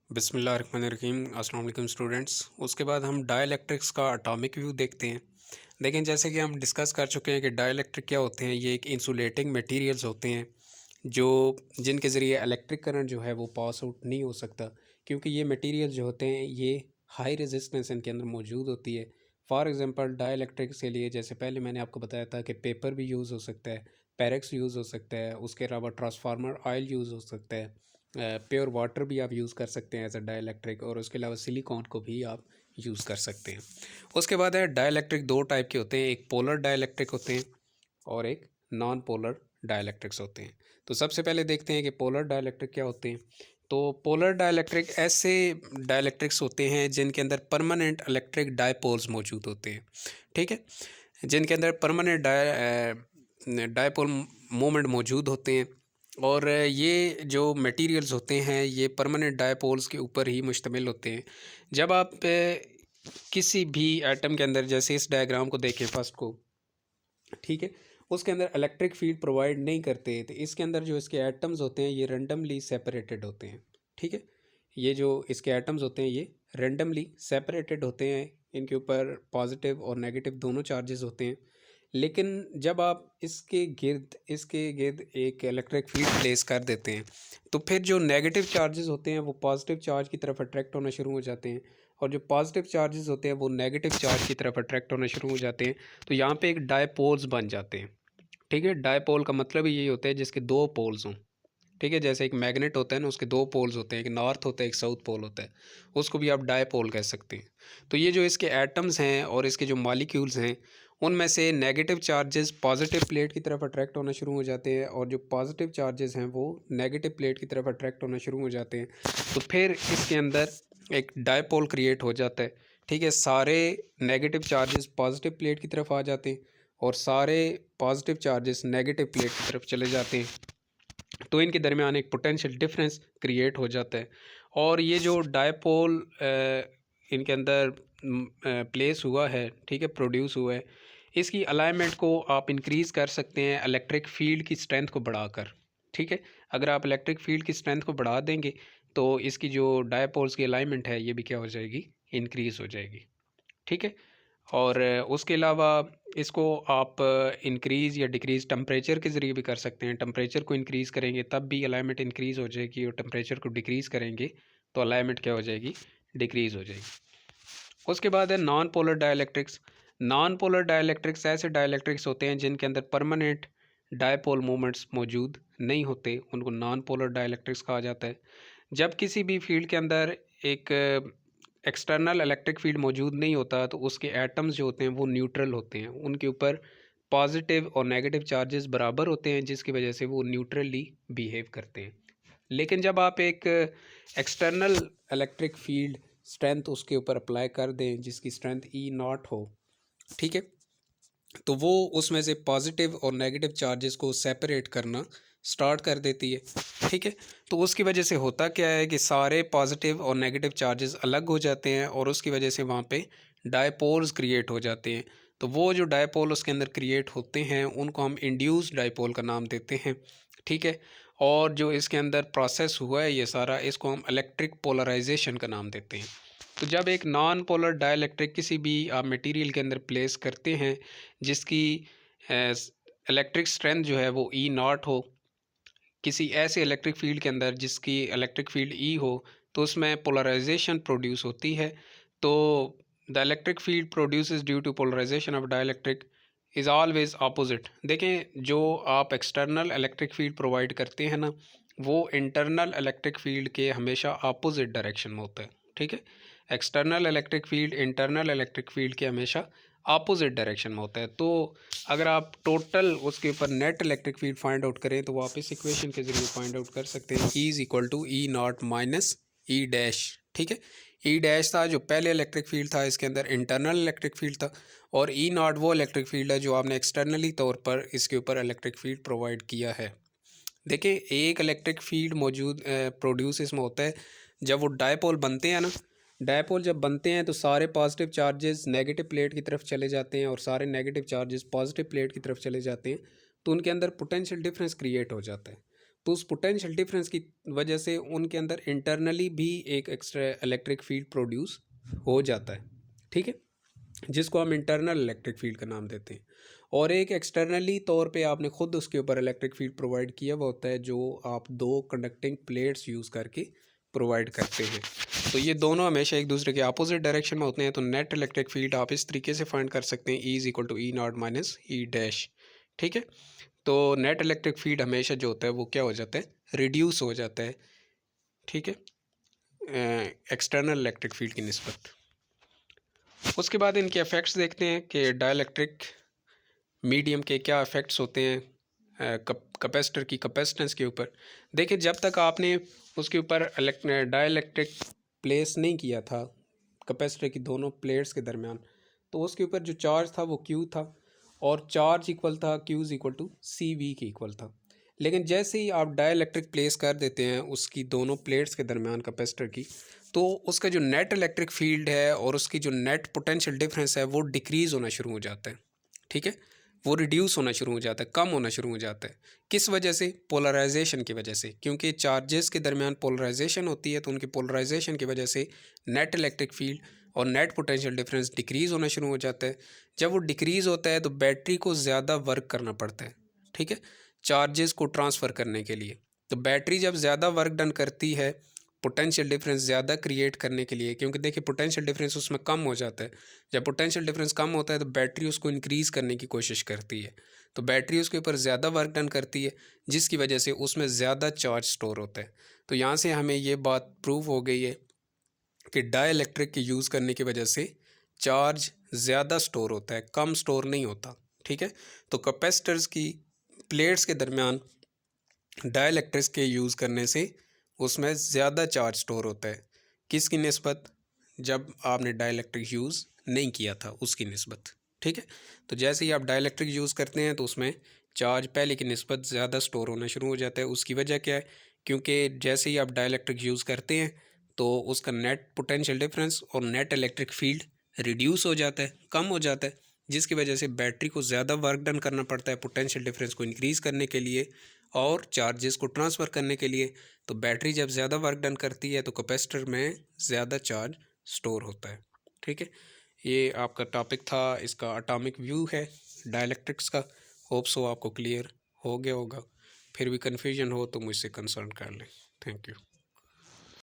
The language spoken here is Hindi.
बिस्मिल्लाहिर्रहमानिर्रहीम। अस्सलाम वालेकुम स्टूडेंट्स। उसके बाद हम डाइलेक्ट्रिक्स का एटॉमिक व्यू देखते हैं। लेकिन जैसे कि हम डिस्कस कर चुके हैं कि डाइलेक्ट्रिक क्या होते हैं, ये एक इंसुलेटिंग मटेरियल्स होते हैं जो जिनके ज़रिए इलेक्ट्रिक करंट जो है वो पास आउट नहीं हो सकता, क्योंकि ये मटेरियल जो होते हैं ये हाई रेजिस्टेंस इनके अंदर मौजूद होती है। फॉर एग्जांपल डाइलेक्ट्रिक्स के लिए जैसे पहले मैंने आपको बताया था कि पेपर भी यूज़ हो सकता है, पैरेक्स यूज़ हो सकता है, उसके अलावा ट्रांसफार्मर ऑयल यूज़ हो सकता है, प्योर वाटर भी आप यूज़ कर सकते हैं एज अ डाइलेक्ट्रिक, और उसके अलावा सिलिकॉन को भी आप यूज़ कर सकते हैं। उसके बाद है डाइलेक्ट्रिक दो टाइप के होते हैं, एक पोलर डाइलेक्ट्रिक होते हैं और एक नॉन पोलर डाइलेक्ट्रिक्स होते हैं। तो सबसे पहले देखते हैं कि पोलर डाइलेक्ट्रिक क्या होते हैं। तो पोलर डाइलेक्ट्रिक ऐसे डाइलेक्ट्रिक्स होते हैं जिनके अंदर परमानेंट इलेक्ट्रिक डायपोल्स मौजूद होते हैं। ठीक है, जिनके अंदर परमानेंट डायपोल मोमेंट मौजूद होते हैं, और ये जो मटेरियल्स होते हैं ये परमानेंट डायपोल्स के ऊपर ही मुश्तमिल होते हैं। जब आप किसी भी एटम के अंदर, जैसे इस डायग्राम को देखें फर्स्ट को, ठीक है, उसके अंदर इलेक्ट्रिक फील्ड प्रोवाइड नहीं करते, तो इसके अंदर जो इसके एटम्स होते हैं ये रेंडमली सेपरेटेड होते हैं। ठीक है, ये जो इसके एटम्स होते हैं ये रेंडमली सेपरेटेड होते हैं, इनके ऊपर पॉजिटिव और नेगेटिव दोनों चार्जेस होते हैं। लेकिन जब आप इसके गिर्द एक इलेक्ट्रिक फील्ड प्लेस कर देते हैं, तो फिर जो नेगेटिव चार्जेस होते हैं वो पॉजिटिव चार्ज की तरफ अट्रैक्ट होना शुरू हो जाते हैं, और जो पॉजिटिव चार्जेस होते हैं वो नेगेटिव चार्ज की तरफ अट्रैक्ट होना शुरू हो जाते हैं। तो यहाँ पे एक डायपोल्स बन जाते हैं। ठीक है, डायपोल का मतलब ही यही होता है जिसके दो पोल्स हों। ठीक है, जैसे एक मैग्नेट होता है ना, उसके दो पोल्स होते हैं, एक नॉर्थ होता है एक साउथ पोल होता है, उसको भी आप डायपोल कह सकते हैं। तो ये जो इसके एटम्स हैं और इसके जो मॉलिक्यूल्स हैं, उनमें से नेगेटिव चार्जेस पॉजिटिव प्लेट की तरफ अट्रैक्ट होना शुरू हो जाते हैं, और जो पॉजिटिव चार्जेस हैं वो नेगेटिव प्लेट की तरफ अट्रैक्ट होना शुरू हो जाते हैं। तो फिर इसके अंदर एक डायपोल क्रिएट हो जाता है। ठीक है, सारे नेगेटिव चार्जेस पॉजिटिव प्लेट की तरफ आ जाते हैं और सारे पॉजिटिव चार्जेस नेगेटिव प्लेट की तरफ चले जाते हैं। तो इनके दरमियान एक पोटेंशियल डिफरेंस क्रिएट हो जाता है, और ये जो डायपोल इनके अंदर प्लेस हुआ है, ठीक है, प्रोड्यूस हुआ है, इसकी अलाइनमेंट को आप इंक्रीज़ कर सकते हैं इलेक्ट्रिक फील्ड की स्ट्रेंथ को बढ़ाकर। ठीक है, अगर आप इलेक्ट्रिक फील्ड की स्ट्रेंथ को बढ़ा देंगे तो इसकी जो डायपोल्स की अलाइनमेंट है ये भी क्या हो जाएगी, इंक्रीज़ हो जाएगी। ठीक है, और उसके अलावा इसको आप इंक्रीज़ या डिक्रीज़ टेम्परेचर के ज़रिए भी कर सकते हैं। टेम्परेचर को इंक्रीज़ करेंगे तब भी अलाइनमेंट इंक्रीज़ हो जाएगी, और टेम्परेचर को डिक्रीज़ करेंगे तो अलाइनमेंट क्या हो जाएगी, डिक्रीज़ हो जाएगी। उसके बाद है non polar dielectrics. Non polar dielectrics ऐसे डाइलेक्ट्रिक्स होते हैं जिनके अंदर परमानेंट डायपोल मोमेंट्स मौजूद नहीं होते, उनको नॉन पोलर डाइलेक्ट्रिक्स कहा जाता है। जब किसी भी फील्ड के अंदर एक एक्सटर्नल इलेक्ट्रिक फील्ड मौजूद नहीं होता तो उसके एटम्स जो होते हैं वो न्यूट्रल होते हैं, उनके ऊपर पॉजिटिव और नेगेटिव चार्जेस बराबर होते हैं, जिसकी वजह से वो न्यूट्रली बिहेव करते हैं। लेकिन जब आप एक एक्सटर्नल इलेक्ट्रिक फील्ड स्ट्रेंथ उसके ऊपर अप्लाई कर दें जिसकी स्ट्रेंथ ई नॉट हो, ठीक है, तो वो उसमें से पॉजिटिव और नेगेटिव चार्जेस को सेपरेट करना स्टार्ट कर देती है। ठीक है, तो उसकी वजह से होता क्या है कि सारे पॉजिटिव और नेगेटिव चार्जेस अलग हो जाते हैं, और उसकी वजह से वहाँ पे डायपोल्स क्रिएट हो जाते हैं। तो वो जो डायपोल उसके अंदर क्रिएट होते हैं उनको हम इंड्यूस्ड डायपोल का नाम देते हैं। ठीक है, और जो इसके अंदर प्रोसेस हुआ है ये सारा, इसको हम इलेक्ट्रिक पोलराइजेशन का नाम देते हैं। तो जब एक नॉन पोलर डाइलेक्ट्रिक किसी भी आप मटेरियल के अंदर प्लेस करते हैं जिसकी इलेक्ट्रिक स्ट्रेंथ जो है वो ई नॉट हो, किसी ऐसे इलेक्ट्रिक फील्ड के अंदर जिसकी इलेक्ट्रिक फील्ड ई हो, तो उसमें पोलराइजेशन प्रोड्यूस होती है। तो the electric field produces due to polarisation of dielectric is always opposite. देखें, जो आप एक्सटर्नल इलेक्ट्रिक फील्ड प्रोवाइड करते हैं ना, वो इंटरनल इलेक्ट्रिक फील्ड के हमेशा अपोजिट डायरेक्शन में होता है। ठीक है, external electric field internal electric field के हमेशा अपोजिट डायरेक्शन में होता है। तो अगर आप टोटल उसके ऊपर net electric field find out करें तो आप इस इक्वेशन के ज़रिए फाइंड आउट कर सकते हैं, E is equal to E not minus E dash. ठीक है, ई डैश था जो पहले इलेक्ट्रिक फील्ड था, इसके अंदर इंटरनल इलेक्ट्रिक फील्ड था, और ई नॉट वो इलेक्ट्रिक फील्ड है जो आपने एक्सटर्नली तौर पर इसके ऊपर इलेक्ट्रिक फील्ड प्रोवाइड किया है। देखिए, एक इलेक्ट्रिक फील्ड मौजूद प्रोड्यूस इसमें होता है जब वो डायपोल बनते हैं ना। डायपोल जब बनते हैं तो सारे पॉजिटिव चार्जेस नेगेटिव प्लेट की तरफ चले जाते हैं और सारे नेगेटिव चार्जेस पॉजिटिव प्लेट की तरफ चले जाते हैं, तो उनके अंदर पोटेंशियल डिफरेंस क्रिएट हो जाता है। तो उस पोटेंशियल डिफरेंस की वजह से उनके अंदर इंटरनली भी एक एक्स्ट्रा इलेक्ट्रिक फील्ड प्रोड्यूस हो जाता है, ठीक है, जिसको हम इंटरनल इलेक्ट्रिक फील्ड का नाम देते हैं। और एक एक्सटर्नली तौर पे आपने खुद उसके ऊपर इलेक्ट्रिक फील्ड प्रोवाइड किया हुआ होता है, जो आप दो कंडक्टिंग प्लेट्स यूज़ करके प्रोवाइड करते हैं। तो ये दोनों हमेशा एक दूसरे के अपोजिट डायरेक्शन में होते हैं। तो नेट इलेक्ट्रिक फील्ड आप इस तरीके से फाइंड कर सकते हैं, E is equal to E not minus E dash, ठीक है। तो नेट इलेक्ट्रिक फील्ड हमेशा जो होता है वो क्या हो जाता है, रिड्यूस हो जाता है, ठीक है, एक्सटर्नल इलेक्ट्रिक फील्ड की निस्बत। उसके बाद इनके इफ़ेक्ट्स देखते हैं कि डाइलेक्ट्रिक मीडियम के क्या इफ़ेक्ट्स होते हैं कैपेसिटर की कैपेसिटेंस के ऊपर। देखिए, जब तक आपने उसके ऊपर डाइलेक्ट्रिक प्लेस नहीं किया था कैपेसिटर की दोनों प्लेट्स के दरमियान, तो उसके ऊपर जो चार्ज था वो Q था, और चार्ज इक्वल था Q is equal to CV के इक्वल था। लेकिन जैसे ही आप डाइलेक्ट्रिक प्लेस कर देते हैं उसकी दोनों प्लेट्स के दरमियान कैपेसिटर की, तो उसका जो नेट इलेक्ट्रिक फील्ड है और उसकी जो नेट पोटेंशियल डिफरेंस है वो डिक्रीज़ होना शुरू हो जाता है, ठीक है, वो रिड्यूस होना शुरू हो जाता है, कम होना शुरू हो जाता है। किस वजह से? पोलराइजेशन की वजह से, क्योंकि चार्जेस के दरमियान पोलराइजेशन होती है, तो उनकी पोलराइजेशन की वजह से नेट इलेक्ट्रिक फील्ड और नेट पोटेंशियल डिफरेंस डिक्रीज़ होना शुरू हो जाता है। जब वो डिक्रीज़ होता है तो बैटरी को ज़्यादा वर्क करना पड़ता है, ठीक है, चार्जेस को ट्रांसफ़र करने के लिए। तो बैटरी जब ज़्यादा वर्क डन करती है पोटेंशियल डिफरेंस ज़्यादा क्रिएट करने के लिए, क्योंकि देखिए पोटेंशियल डिफरेंस उसमें कम हो जाता है। जब पोटेंशियल डिफरेंस कम होता है तो बैटरी उसको इंक्रीज़ करने की कोशिश करती है, तो बैटरी उसके ऊपर ज़्यादा वर्क डन करती है, जिसकी वजह से उसमें ज़्यादा चार्ज स्टोर होता है। तो यहाँ से हमें ये बात प्रूव हो गई है कि डाइलेक्ट्रिक के यूज़ करने की वजह से चार्ज ज़्यादा स्टोर होता है, कम स्टोर नहीं होता, ठीक है। तो कैपेसिटर्स की प्लेट्स के दरमियान डाइलेक्ट्रिक्स के यूज़ करने से उसमें ज़्यादा चार्ज स्टोर होता है, किसकी निस्बत? जब आपने डाइलेक्ट्रिक यूज़ नहीं किया था उसकी निस्बत, ठीक है। तो जैसे ही आप डाइलेक्ट्रिक यूज़ करते हैं तो उसमें चार्ज पहले की निस्बत ज़्यादा स्टोर होना शुरू हो जाता है। उसकी वजह क्या है? क्योंकि जैसे ही आप डाइलेक्ट्रिक यूज़ करते हैं तो उसका नेट पोटेंशियल डिफरेंस और नेट इलेक्ट्रिक फील्ड रिड्यूस हो जाता है, कम हो जाता है, जिसकी वजह से बैटरी को ज़्यादा वर्क डन करना पड़ता है पोटेंशियल डिफरेंस को इंक्रीज़ करने के लिए और चार्जेस को ट्रांसफ़र करने के लिए। तो बैटरी जब ज़्यादा वर्क डन करती है तो कैपेसिटर में ज़्यादा चार्ज स्टोर होता है, ठीक है। ये आपका टॉपिक था, इसका एटॉमिक व्यू है डाइलेक्ट्रिक्स का। होप सो आपको क्लियर हो गया होगा। फिर भी कन्फ्यूजन हो तो मुझसे कंसल्ट कर लें। Thank you.